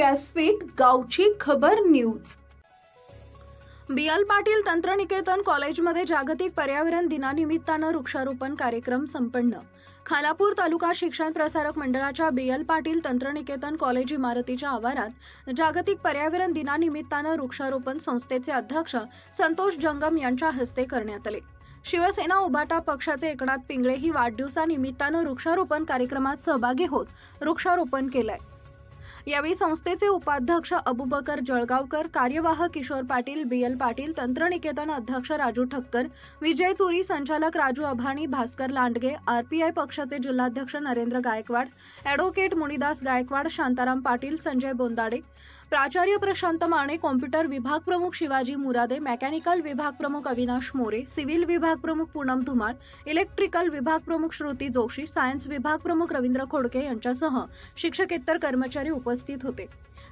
व्यासपीठ गावची खबर न्यूज। BL पाटील तंत्रनिकेतन कॉलेजमध्ये जागतिक पर्यावरण दिनानिमित्तानं वृक्षारोपण कार्यक्रम संपन्न। खालापूर तालुका शिक्षण प्रसारक मंडळाच्या BL पाटील तंत्रनिकेतन कॉलेज इमारतीच्या आवारात जागतिक पर्यावरण दिनानिमित्तानं वृक्षारोपण संस्थेचे अध्यक्ष संतोष जंगम यांच्या हस्ते करण्यात आले। शिवसेना उभाटा पक्षाचे एकनाथ पिंगळे ही वाढदिवसानिमित्तानं वृक्षारोपण कार्यक्रमात सहभागी होत वृक्षारोपण केलंय। यावेळी संस्थेचे उपाध्यक्ष अबुबकर जळगावकर, कार्यवाह किशोर पाटील, BL पाटील तंत्रनिकेतन अध्यक्ष राजू ठक्कर, विजय चुरी, संचालक राजू अभाणी, भास्कर लांडगे, RPI पक्षाचे जिल्हाध्यक्ष नरेंद्र गायकवाड, ॲडव्होकेट मुनिदास गायकवाड, शांताराम पाटील, संजय बोंदाडे, प्राचार्य प्रशांत माने, कॉम्प्युटर विभाग प्रमुख शिवाजी मुरादे, मेकॅनिकल विभाग प्रमुख अविनाश मोरे, सिव्हिल विभाग प्रमुख पूनम धुमाळ, इलेक्ट्रिकल विभाग प्रमुख श्रुती जोशी, सायन्स विभाग प्रमुख रवींद्र खोडके यांच्यासह शिक्षकेतर कर्मचारी उपस्थित होते।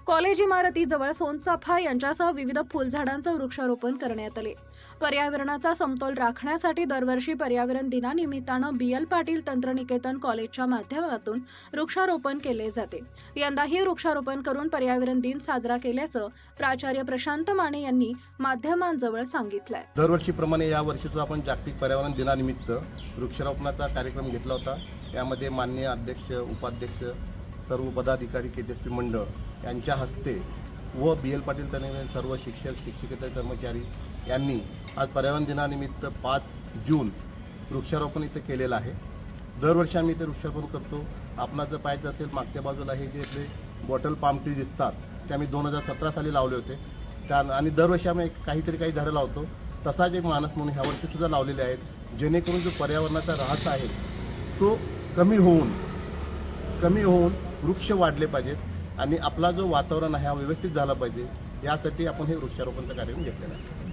कॉलेज इमारतीजवळ सोनचाफा यांच्यासह विविध फुलझाडांचं वृक्षारोपण करण्यात आले। पर्यावरणाचा समतोल राखण्यासाठी दरवर्षी पर्यावरण दिनानिमित्तानं BL पाटील तंत्रनिकेतन कॉलेजच्या माध्यमातून वृक्षारोपण केले जाते। यंदाही वृक्षारोपण करून पर्यावरण दिन साजरा केल्याचं प्राचार्य प्रशांत माने यांनी माध्यमांजवळ सांगितलंय। दरवर्षीप्रमाणे या वर्षीचा आपण जागतिक पर्यावरण दिनानिमित्त वृक्षारोपणाचा कार्यक्रम घेतला होता। यामध्ये माननीय अध्यक्ष, उपाध्यक्ष, सर्व पदाधिकारी, KTSP मंडळ यांच्या हस्ते व BL पाटील तंत्रनिकेतन सर्व शिक्षक, शिक्षकेतर कर्मचारी यांनी आज पर्यावरण दिनानिमित्त 5 जून वृक्षारोपण इथे केलेलं आहे। दरवर्षी आम्ही इथे वृक्षारोपण करतो। आपणाला जर पाहायचं असेल, मागच्या बाजूला हे जे इथले बॉटल पाम ट्री दिसतात ते आम्ही 2017 साली लावले होते आणि दरवर्षी आम्ही काही झाडं लावतो। तसाच एक मानस म्हणून ह्या वर्षी सुद्धा लावलेले आहेत, जेणेकरून जो पर्यावरणाचा ऱ्हास आहे तो कमी होऊन वृक्ष वाढले पाहिजेत आणि आपला जो वातावरण आहे हा व्यवस्थित झाला पाहिजे, यासाठी आपण हे वृक्षारोपणचा कार्यक्रम घेतलेला आहे।